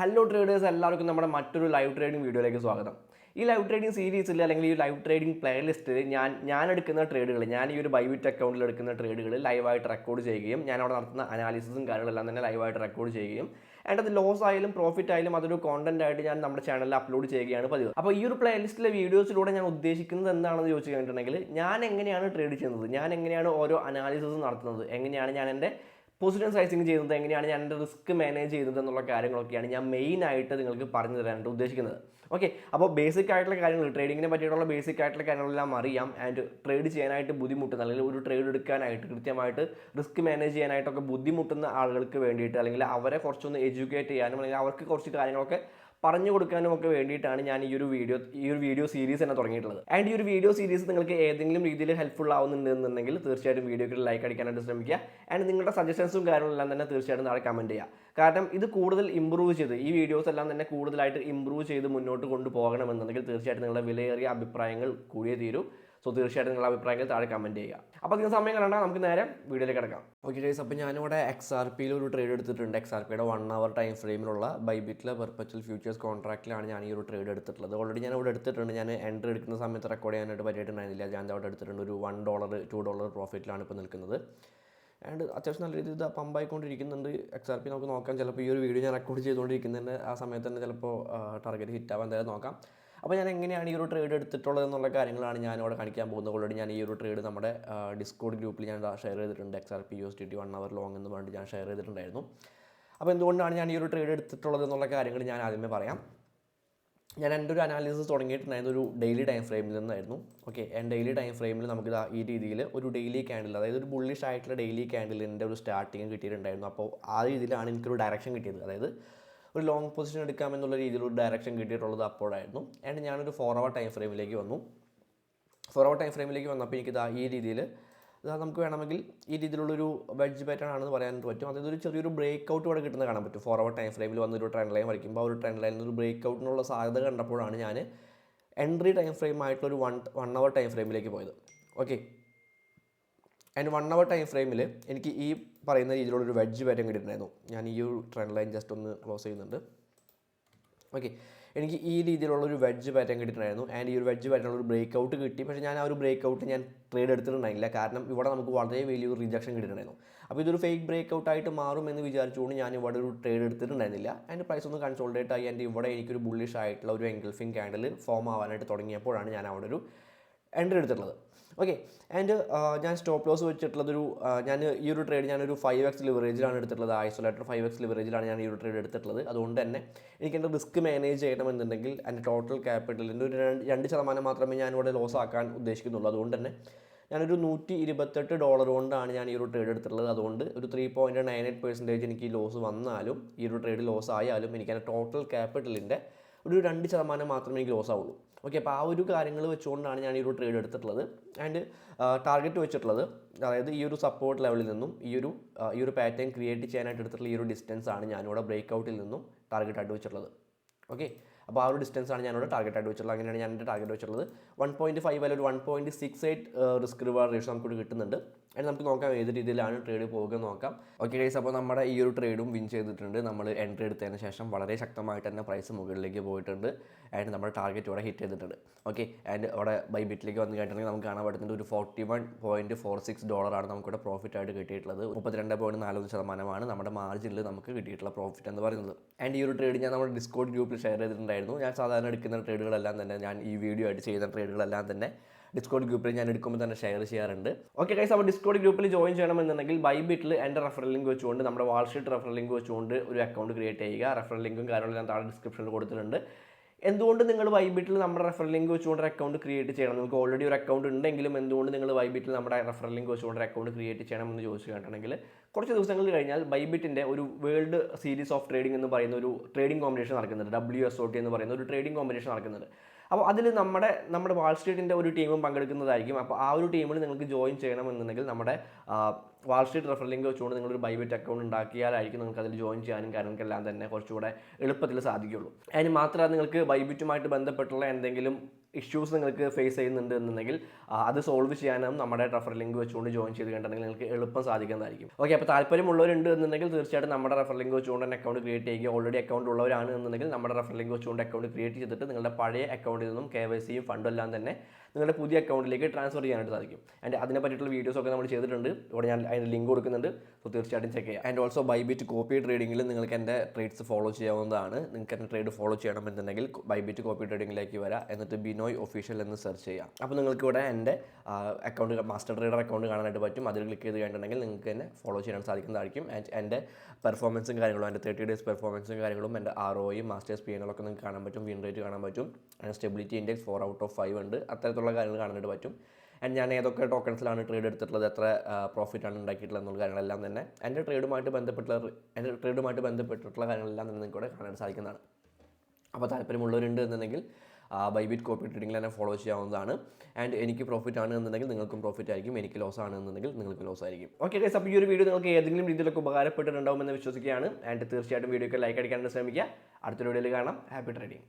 Hello traders, എല്ലാവർക്കും നമ്മുടെ മറ്റൊരു ലൈവ് ട്രേഡിംഗ് വീഡിയോയിലേക്ക് സ്വാഗതം. ഈ ലൈവ് ട്രേഡിംഗ് സീരീസിൽ അല്ലെങ്കിൽ ഈ ലൈവ് ട്രേഡിംഗ് പ്ലേലിസ്റ്റിൽ ഞാൻ എടുക്കുന്ന ട്രേഡുകൾ, ഞാൻ ഈ ഒരു ബൈബിറ്റ് അക്കൗണ്ടിൽ എടുക്കുന്ന ട്രേഡുകൾ ലൈവായിട്ട് റെക്കോർഡ് ചെയ്യുകയും ഞാൻ അവിടെ നടത്തുന്ന അനാലിസിസും കാര്യങ്ങളെല്ലാം തന്നെ ലൈവായിട്ട് റെക്കോർഡ് ചെയ്യുകയും അത് ലോസ് ആയാലും പ്രോഫിറ്റ് ആയാലും അതൊരു കോണ്ടന്റ് ആയിട്ട് ഞാൻ നമ്മുടെ ചാനലിൽ അപ്ലോഡ് ചെയ്യുകയാണ് പതിവ്. അപ്പോൾ ഈ ഒരു പ്ലേലിസ്റ്റിലെ വീഡിയോസിലൂടെ ഞാൻ ഉദ്ദേശിക്കുന്നത് എന്താണെന്ന് ചോദിച്ചു കഴിഞ്ഞിട്ടുണ്ടെങ്കിൽ, ഞാൻ എങ്ങനെയാണ് ട്രേഡ് ചെയ്യുന്നത്, ഞാൻ എങ്ങനെയാണ് ഓരോ അനാലിസിസും നടത്തുന്നത്, എങ്ങനെയാണ് ഞാൻ എൻ്റെ പൊസിഷൻ സൈസിങ് ചെയ്യുന്നത്, എങ്ങനെയാണ് ഞാൻ എൻ്റെ റിസ്ക് മാനേജ് ചെയ്യുന്നത് എന്നുള്ള കാര്യങ്ങളൊക്കെയാണ് ഞാൻ മെയിനായിട്ട് നിങ്ങൾക്ക് പറഞ്ഞു തരാനായിട്ട് ഉദ്ദേശിക്കുന്നത്. ഓക്കെ, അപ്പോൾ ബേസിക് ആയിട്ടുള്ള കാര്യങ്ങൾ, ട്രേഡിങ്ങിനെ പറ്റിയിട്ടുള്ള ബേസിക് ആയിട്ടുള്ള കാര്യങ്ങളെല്ലാം അറിയാം. ആൻഡ് ട്രേഡ് ചെയ്യാനായിട്ട് ബുദ്ധിമുട്ടുന്ന, അല്ലെങ്കിൽ ഒരു ട്രേഡ് എടുക്കാനായിട്ട് കൃത്യമായിട്ട് റിസ്ക് മാനേജ് ചെയ്യാനായിട്ടൊക്കെ ബുദ്ധിമുട്ടുന്ന ആളുകൾക്ക് വേണ്ടിയിട്ട്, അല്ലെങ്കിൽ അവരെ കുറച്ചൊന്ന് എഡ്യൂക്കേറ്റ് ചെയ്യാനും അല്ലെങ്കിൽ അവർക്ക് കുറച്ച് കാര്യങ്ങളൊക്കെ പറഞ്ഞു കൊടുക്കാനും ഒക്കെ വേണ്ടിയിട്ടാണ് ഞാൻ ഈ ഒരു വീഡിയോ സീരീസ് തന്നെ തുടങ്ങിയിട്ടുള്ളത്. ആൻഡ് ഈ ഒരു വീഡിയോ സീരീസ് നിങ്ങൾക്ക് ഏതെങ്കിലും രീതിയിൽ ഹെൽപ്ഫുൾ ആവുന്നുണ്ടെന്നുണ്ടെങ്കിൽ തീർച്ചയായിട്ടും വീഡിയോക്ക് ലൈക്ക് അടിക്കാനായിട്ട് ശ്രമിക്കുക. ആൻഡ് നിങ്ങളുടെ സജഷൻസും കാര്യങ്ങളെല്ലാം തന്നെ തീർച്ചയായിട്ടും നാളെ കമൻറ്റ് ചെയ്യുക. കാരണം ഇത് കൂടുതൽ ഇമ്പ്രൂവ് ചെയ്ത്, ഈ വീഡിയോസ് എല്ലാം തന്നെ കൂടുതലായിട്ട് ഇമ്പ്രൂവ് ചെയ്ത് മുന്നോട്ട് കൊണ്ടുപോകണമെന്നുണ്ടെങ്കിൽ തീർച്ചയായിട്ടും നിങ്ങളുടെ വിലയേറിയ അഭിപ്രായങ്ങൾ കൂടിയേ തീരൂ. സോ തീർച്ചയായിട്ടും നിങ്ങളുടെ അഭിപ്രായങ്ങൾ താഴെ കമൻറ്റ് ചെയ്യുക. അപ്പോൾ അതിന് സമയം കണ്ടാൽ നമുക്ക് നേരെ വീഡിയോയിലേക്ക് കിടക്കാം. ഓക്കെ ഗൈസ്, അപ്പോൾ ഞാനിവിടെ XRPയിൽ ഒരു ട്രേഡ് എടുത്തിട്ടുണ്ട്. XRPയുടെ 1 hour ടൈം ഫ്രെയിമിലുള്ള ബൈബിറ്റിലെ പെർപ്പച്വൽ ഫ്യൂച്ചേഴ്സ് കോൺട്രാക്റ്റിലാണ് ഞാൻ ഈ ഒരു ട്രേഡ് എടുത്തിട്ടുള്ളത്. ഓൾറെഡി ഞാൻ ഇവിടെ എടുത്തിട്ടുണ്ട്. ഞാൻ എൻട്രി എടുക്കുന്ന സമയത്ത് റെക്കോർഡ് ചെയ്യാനായിട്ട് പറ്റിയിട്ടുണ്ടായിരുന്നില്ല. ഞാൻ അവിടെ എടുത്തിട്ടുണ്ട്. ഒരു $1 $2 പ്രോഫിറ്റിലാണ് ഇപ്പോൾ നിൽക്കുന്നത്. ആൻഡ് അത്യാവശ്യം നല്ല രീതിയിൽ ഇത് പമ്പായിക്കൊണ്ടിരിക്കുന്നുണ്ട്. XRP നമുക്ക് നോക്കാം. ചിലപ്പോൾ ഈ ഒരു വീഡിയോ ഞാൻ റെക്കോർഡ് ചെയ്തുകൊണ്ടിരിക്കുന്നതിൻ്റെ ആ സമയത്ത് തന്നെ ചിലപ്പോൾ ടാർഗറ്റ് ഹിറ്റ് ആവാൻ എന്തായാലും നോക്കാം. അപ്പോൾ ഞാൻ എങ്ങനെയാണ് ഈ ഒരു ട്രേഡ് എടുത്തിട്ടുള്ളത് എന്നുള്ള കാര്യങ്ങളാണ് ഞാനിവിടെ കാണിക്കാൻ പോകുന്നത്. ഓൾറെഡി ഞാൻ ഈ ഒരു ട്രേഡ് നമ്മുടെ ഡിസ്കോഡ് ഗ്രൂപ്പിൽ ഞാൻ ഷെയർ ചെയ്തിട്ടുണ്ട്. XRP USDT 1 hour ലോങ് എന്ന് പറഞ്ഞിട്ട് ഞാൻ ഷെയർ ചെയ്തിട്ടുണ്ടായിരുന്നു. അപ്പോൾ എന്തുകൊണ്ടാണ് ഞാൻ ഈ ഒരു ട്രേഡ് എടുത്തിട്ടുള്ളത് എന്നുള്ള കാര്യങ്ങൾ ഞാൻ ആദ്യമേ പറയാം. ഞാൻ എൻ്റെ ഒരു അനാലിസിസ് തുടങ്ങിയിട്ടുണ്ടായിരുന്ന ഒരു ഡെയിലി ടൈം ഫ്രെയിമിൽ നിന്നായിരുന്നു. ഓക്കെ, എൻ്റെ ഡെയിലി ടൈം ഫ്രെയിമിൽ നമുക്ക് ഈ രീതിയിൽ ഒരു ഡെയിലി ക്യാൻഡിൽ, അതായത് ഒരു ബുള്ളിഷ് ആയിട്ടുള്ള ഡെയിലി ക്യാൻഡിലിൻ്റെ ഒരു സ്റ്റാർട്ടിങ് കിട്ടിയിട്ടുണ്ടായിരുന്നു. അപ്പോൾ ആ രീതിയിലാണ് എനിക്കൊരു ഡയറക്ഷൻ കിട്ടിയത്. അതായത് ഒരു ലോങ് പൊസിഷൻ എടുക്കാമെന്നുള്ള രീതിയിലൊരു ഡയറക്ഷൻ കിട്ടിയിട്ടുള്ളത് അപ്പോഴായിരുന്നു. ആൻഡ് ഞാനൊരു 4 hour ടൈം ഫ്രെയിമിലേക്ക് വന്നു. 4 hour ടൈം ഫ്രെയിമിലേക്ക് വന്നപ്പോൾ എനിക്കിതാ ഈ രീതിയിൽ നമുക്ക് വേണമെങ്കിൽ ഈ രീതിയിലുള്ളൊരു വെഡ്ജ് പാറ്റേൺ ആണെന്ന് പറയാനായിട്ട് പറ്റും. അതായത് ഒരു ചെറിയൊരു ബ്രേക്ക് ഔട്ട് ഇവിടെ കിട്ടുന്നത് കാണാൻ പറ്റും. 4 hour ടൈം ഫ്രെയിമിൽ വന്നൊരു ട്രെൻഡ് ലൈൻ വരയ്ക്കുമ്പോൾ ആ ഒരു ട്രെൻഡ് ലൈനിൽ ഒരു ബ്രേക്ക് ഔട്ടിനുള്ള സാധ്യത കണ്ടപ്പോഴാണ് ഞാൻ എൻട്രി ടൈം ഫ്രെയിം ആയിട്ടുള്ളൊരു 1 hour ടൈം ഫ്രെയിമിലേക്ക് പോയത്. ഓക്കെ, ആൻഡ് 1 hour ടൈം ഫ്രെയിമിൽ എനിക്ക് ഈ പറയുന്ന രീതിയിലുള്ളൊരു വെഡ്ജ് പാറ്റേൺ കിട്ടിയിട്ടുണ്ടായിരുന്നു. ഞാൻ ഈ ഒരു ട്രെൻഡ് ലൈൻ ജസ്റ്റ് ഒന്ന് ക്ലോസ് ചെയ്യുന്നുണ്ട്. ഓക്കെ, എനിക്ക് ഈ രീതിയിലുള്ളൊരു വെഡ്ജ് പാറ്റേൺ കിട്ടിയിട്ടുണ്ടായിരുന്നു. ആൻഡ് ഈ ഒരു വെഡ്ജ് പാറ്റേൺ ഒരു ബ്രേക്ക് ഔട്ട് കിട്ടി. പക്ഷേ ഞാൻ ആ ഒരു ബ്രേക്ക് ഔട്ട് ഞാൻ ട്രേഡ് എടുത്തിട്ടുണ്ടായില്ല. കാരണം ഇവിടെ നമുക്ക് വളരെ വലിയൊരു റിജക്ഷൻ കിട്ടിയിട്ടുണ്ടായിരുന്നു. അപ്പോൾ ഇതൊരു ഫേക്ക് ബ്രേക്ക് ഔട്ട് ആയിട്ട് മാറുമെന്ന് വിചാരിച്ചുകൊണ്ട് ഞാൻ ഇവിടെ ഒരു ട്രേഡ് എടുത്തിട്ടുണ്ടായിരുന്നില്ല. ആൻഡ് പ്രൈസ് ഒന്ന് കൺസോൾട്ടേറ്റ് ആയി. ആൻഡ് ഇവിടെ എനിക്കൊരു ബുള്ളിഷ് ആയിട്ടുള്ള ഒരു എൻഗൾഫിംഗ് ക്യാൻഡിൽ ഫോം ആവാനായിട്ട് തുടങ്ങിയപ്പോഴാണ് ഞാൻ അവിടെ ഒരു എൻട്രി എടുത്തിട്ടുള്ളത്. ഓക്കെ, ആൻഡ് ഞാൻ സ്റ്റോപ്പ് ലോസ് വെച്ചിട്ടുള്ളതൊരു ഞാൻ ഈ ഒരു ട്രേഡ് ഞാനൊരു 5x ലിവറേജിലാണ് എടുത്തിട്ടുള്ളത്. ഐസൊലേറ്റർ 5x ലിവറേജിലാണ് ഞാൻ ഈ ഒരു ട്രേഡ് എടുത്തിട്ടുള്ളത്. അതുകൊണ്ട് തന്നെ എനിക്ക് എൻ്റെ റിസ്ക് മാനേജ് ചെയ്യണമെന്നുണ്ടെങ്കിൽ എൻ്റെ ടോട്ടൽ ക്യാപിറ്റലിൻ്റെ ഒരു 2% മാത്രമേ ഞാനിവിടെ ലോസ് ആക്കാൻ ഉദ്ദേശിക്കുന്നുള്ളൂ. അതുകൊണ്ട് തന്നെ ഞാനൊരു $128 കൊണ്ടാണ് ഞാൻ ഈ ഒരു ട്രേഡ് എടുത്തിട്ടുള്ളത്. അതുകൊണ്ട് ഒരു 3.98% എനിക്ക് ലോസ് വന്നാലും, ഈ ഒരു ട്രേഡ് ലോസ് ആയാലും എനിക്ക് എൻ്റെ ടോട്ടൽ ക്യാപിറ്റലിൻ്റെ ഒരു 2% മാത്രമേ എനിക്ക് ലോസ് ആവുള്ളൂ. ഓക്കെ, അപ്പോൾ ആ ഒരു കാര്യങ്ങൾ വെച്ചുകൊണ്ടാണ് ഞാൻ ഈ ഒരു ട്രേഡ് എടുത്തിട്ടുള്ളത്. ആൻഡ് ടാർഗറ്റ് വെച്ചിട്ടുള്ളത്, അതായത് ഈ ഒരു സപ്പോർട്ട് ലെവലിൽ നിന്നും ഈ ഒരു പാറ്റേൺ ക്രിയേറ്റ് ചെയ്യാനായിട്ട് എടുത്തിട്ടുള്ള ഈ ഒരു ഡിസ്റ്റൻസ് ആണ് ഞാനിവിടെ ബ്രേക്ക് ഔട്ടിൽ നിന്നും ടാർഗറ്റ് ആയിട്ട് വെച്ചിട്ടുള്ളത്. ഓക്കെ, അപ്പോൾ ആ ഒരു ഡിസ്റ്റൻസ് ആണ് ഞാനിവിടെ ടാർഗറ്റ് ആയിട്ട് വെച്ചിട്ടുള്ളത്. അങ്ങനെയാണ് ഞാൻ എൻ്റെ ടാർഗറ്റ് വെച്ചിട്ടുള്ളത്. 1.5 അല്ലെങ്കിൽ ഒരു 1.68 റിസ്ക് റിവാർഡ് റേഷ്യോ നമുക്ക് കിട്ടുന്നുണ്ട്. ആൻഡ് നമുക്ക് നോക്കാം ഏത് രീതിയിലാണ് ട്രേഡ് പോകുക നോക്കാം. ഓക്കെ ഗൈസ്, അപ്പോൾ നമ്മുടെ ഈ ഒരു ട്രേഡും വിൻ ചെയ്തിട്ടുണ്ട്. നമ്മൾ എൻട്രി എടുത്തതിന് ശേഷം വളരെ ശക്തമായിട്ട് തന്നെ പ്രൈസ് മുകളിലേക്ക് പോയിട്ടുണ്ട്. ആൻഡ് നമ്മുടെ ടാർഗറ്റ് ഇവിടെ ഹിറ്റ് ചെയ്തിട്ടുണ്ട്. ഓക്കെ, ആൻഡ് അവിടെ ബൈബിറ്റിലേക്ക് വന്ന് കഴിഞ്ഞിട്ടുണ്ടെങ്കിൽ നമുക്ക് കാണാൻ പറ്റുന്നത് ഒരു $41.46 നമുക്കിവിടെ പ്രോഫിറ്റ് ആയിട്ട് കിട്ടിയിട്ടുള്ളത്. 32.41% നമ്മുടെ മാർജിനിൽ നമുക്ക് കിട്ടിയിട്ടുള്ള പ്രോഫിറ്റ് എന്ന് പറയുന്നത്. ആൻഡ് ഈ ഒരു ട്രേഡ് ഞാൻ നമ്മുടെ ഡിസ്കോഡ് ഗ്രൂപ്പിൽ ഷെയർ ചെയ്തിട്ടുണ്ടായിരുന്നു. ഞാൻ സാധാരണ എടുക്കുന്ന ട്രേഡുകളെല്ലാം തന്നെ, ഞാൻ ഈ വീഡിയോ ആയിട്ട് ചെയ്യുന്ന ട്രേഡുകളെല്ലാം തന്നെ ഡിസ്കോഡ് ഗ്രൂപ്പിൽ ഞാൻ എടുക്കുമ്പോൾ തന്നെ ഷെയർ ചെയ്യാറുണ്ട്. ഓക്കെ ഗൈസ്, അപ്പോൾ ഡിസ്കോഡ് ഗ്രൂപ്പിൽ ജോയിൻ ചെയ്യണമെന്നുണ്ടെങ്കിൽ ബൈബിറ്റിൽ എൻ്റെ റെഫറൽ ലിങ്ക് വെച്ചുകൊണ്ട്, നമ്മുടെ വാൾഷീറ്റ് റെഫറൽ ലിങ്ക് വെച്ചുകൊണ്ട് ഒരു അക്കൗണ്ട് ക്രിയേറ്റ് ചെയ്യുക. റെഫറൽ ലിങ്കും കാര്യങ്ങളും ഞാൻ താഴെ ഡിസ്ക്രിപ്ഷനിൽ കൊടുത്തിട്ടുണ്ട്. എന്തുകൊണ്ട് നിങ്ങൾ ബൈബിറ്റിൽ നമ്മുടെ റെഫറൽ ലിങ്ക് വെച്ചുകൊണ്ട് ഒരു അക്കൗണ്ട് ക്രിയേറ്റ് ചെയ്യണം? നിങ്ങൾക്ക് ഓൾറെഡി ഒരു അക്കൗണ്ട് ഉണ്ടെങ്കിലും എന്തുകൊണ്ട് നിങ്ങൾ ബൈബിറ്റിൽ നമ്മുടെ റെഫറൽ ലിങ്ക് വെച്ചുകൊണ്ട് ഒരു അക്കൗണ്ട് ക്രിയേറ്റ് ചെയ്യണം എന്ന് ചോദിച്ചു കേട്ടിട്ടുണ്ടെങ്കിൽ, കുറച്ച് ദിവസങ്ങൾ കഴിഞ്ഞാൽ ബൈബിറ്റിൻ്റെ ഒരു വേൾഡ് സീരീസ് ഓഫ് ട്രേഡിംഗ് എന്ന് പറയുന്ന ഒരു ട്രേഡിംഗ് കോമ്പറ്റീഷൻ നടക്കുന്നുണ്ട്. WSOT എന്ന് പറയുന്ന ഒരു ട്രേഡിംഗ് കോമ്പറ്റീഷൻ നടക്കുന്നുണ്ട്. അപ്പോൾ അതിൽ നമ്മുടെ വാൾ സ്ട്രീറ്റിൻ്റെ ഒരു ടീമും പങ്കെടുക്കുന്നതായിരിക്കും. അപ്പോൾ ആ ഒരു ടീമിൽ നിങ്ങൾക്ക് ജോയിൻ ചെയ്യണമെന്നുണ്ടെങ്കിൽ നമ്മുടെ വാൾ സ്ട്രീറ്റ് റെഫറൽ ലിങ്ക് വെച്ചുകൊണ്ട് നിങ്ങളൊരു ബൈബിറ്റ് അക്കൗണ്ട് ഉണ്ടാക്കിയാലായിരിക്കും നിങ്ങൾക്ക് അതിൽ ജോയിൻ ചെയ്യാനും കാര്യങ്ങൾക്കെല്ലാം തന്നെ കുറച്ചുകൂടെ എളുപ്പത്തിൽ സാധിക്കുള്ളൂ. അതിന് മാത്രമല്ല നിങ്ങൾക്ക് ബൈബിറ്റുമായിട്ട് ബന്ധപ്പെട്ടുള്ള എന്തെങ്കിലും ഇഷ്യൂസ് നിങ്ങൾക്ക് ഫേസ് ചെയ്യുന്നുണ്ട് എന്നുണ്ടെങ്കിൽ അത് സോൾവ് ചെയ്യാനും നമ്മുടെ റെഫറൽ ലിങ്ക് വെച്ചുകൊണ്ട് ജോയിൻ ചെയ്ത് കണ്ടിട്ടുണ്ടെങ്കിൽ നിങ്ങൾക്ക് എളുപ്പം സാധിക്കുന്നതായിരിക്കും. ഓക്കെ, അപ്പോൾ താല്പര്യമുള്ളവരുണ്ട് എന്നുണ്ടെങ്കിൽ തീർച്ചയായിട്ടും നമ്മുടെ റെഫറൽ ലിങ്ക് വെച്ചുകൊണ്ട് തന്നെ അക്കൗണ്ട് ക്രിയേറ്റ് ചെയ്യുക. ഓൾറെഡി അക്കൗണ്ട് ഉള്ളവരാണ് എന്നുണ്ടെങ്കിൽ നമ്മുടെ റെഫറൽ ലിങ്ക് വെച്ചുകൊണ്ട് അക്കൗണ്ട് ക്രിയേറ്റ് ചെയ്തിട്ട് നിങ്ങളുടെ പഴയ അക്കൗണ്ടിൽ നിന്നും KYCയും ഫണ്ടും എല്ലാം തന്നെ നിങ്ങളുടെ പുതിയ അക്കൗണ്ടിലേക്ക് ട്രാൻസ്ഫർ ചെയ്യാനായിട്ട് സാധിക്കും. ആൻഡ് അതിനെ പറ്റിയിട്ടുള്ള വീഡിയോസൊക്കെ നമ്മൾ ചെയ്തിട്ടുണ്ട്. ഇവിടെ ഞാൻ അതിന് ലിങ്ക് കൊടുക്കുന്നുണ്ട്. സോ തീർച്ചയായിട്ടും ചെക്ക് ചെയ്യുക. ആൻഡ് ഓൾസോ ബൈബിറ്റ് കോപ്പി ട്രേഡിംഗിൽ നിങ്ങൾക്ക് എൻ്റെ ട്രേഡ്സ് ഫോളോ ചെയ്യാവുന്നതാണ്. നിങ്ങൾക്ക് എൻ്റെ ട്രേഡ് ഫോളോ ചെയ്യണമെന്നുണ്ടെങ്കിൽ ബൈബിറ്റ് കോപ്പി ട്രേഡിംഗിലേക്ക് വരാം. എന്നിട്ട് ബിനോയ് ഒഫീഷ്യൽ എന്ന് സെർച്ച് ചെയ്യാം. അപ്പോൾ നിങ്ങൾക്ക് ഇവിടെ എൻ്റെ അക്കൗണ്ട് മാസ്റ്റർ ട്രേഡർ അക്കൗണ്ട് കാണാനായിട്ട് പറ്റും. അതിൽ ക്ലിക്ക് ചെയ്ത് കഴിഞ്ഞിട്ടുണ്ടെങ്കിൽ നിങ്ങൾക്ക് തന്നെ ഫോളോ ചെയ്യാൻ സാധിക്കുന്നതായിരിക്കും. ആൻഡ് എൻ്റെ പെർഫോമൻസും കാര്യങ്ങളും എൻ്റെ 30 days പെർഫോമൻസും കാര്യങ്ങളും എൻ്റെ ROയും മാസ്റ്റേഴ്സ് PNL ഒക്കെ നിങ്ങൾക്ക് കാണാൻ പറ്റും. വിൻ റേറ്റ് കാണാൻ പറ്റും. And stability index 4 out of 5 ഉണ്ട്. അത്തരത്തിലുള്ള കാര്യങ്ങൾ കാണാനായിട്ട് പറ്റും. ആൻഡ് ഞാൻ ഏതൊക്കെ ടോക്കൺസിലാണ് ട്രേഡ് എടുത്തിട്ടുള്ളത്, എത്ര പ്രോഫിറ്റാണ് ഉണ്ടാക്കിയിട്ടുള്ളത് എന്നുള്ള കാര്യങ്ങളെല്ലാം തന്നെ എൻ്റെ ട്രേഡുമായിട്ട് ബന്ധപ്പെട്ടിട്ടുള്ള കാര്യങ്ങളെല്ലാം തന്നെ നിങ്ങൾക്ക് ഇവിടെ കാണാൻ സാധിക്കുന്നതാണ്. അപ്പോൾ താല്പര്യമുള്ളവരുണ്ട് എന്നുണ്ടെങ്കിൽ ബൈബിറ്റ് കോപ്പി ട്രേഡിംഗിൽ തന്നെ ഫോളോ ചെയ്യാവുന്നതാണ്. ആൻഡ് എനിക്ക് പ്രോഫിറ്റ് ആണ് എന്നുണ്ടെങ്കിൽ നിങ്ങൾക്കും പ്രോഫിറ്റ് ആയിരിക്കും, എനിക്ക് ലോസ് ആണ് എന്നുണ്ടെങ്കിൽ നിങ്ങൾക്ക് ലോസ് ആയിരിക്കും. ഓക്കെ ഗൈസ്, അപ്പോൾ ഈ ഒരു വീഡിയോ നിങ്ങൾക്ക് ഏതെങ്കിലും രീതിയിലൊക്കെ ഉപകാരപ്പെട്ടിട്ടുണ്ടാവുമെന്ന് വിശ്വസിക്കുകയാണ്. ആൻഡ് തീർച്ചയായിട്ടും വീഡിയോക്ക് ലൈക്ക് അടിക്കാനായിട്ട് ശ്രമിക്കുക. അടുത്തൊരു വീഡിയോയിൽ കാണാം. Happy trading.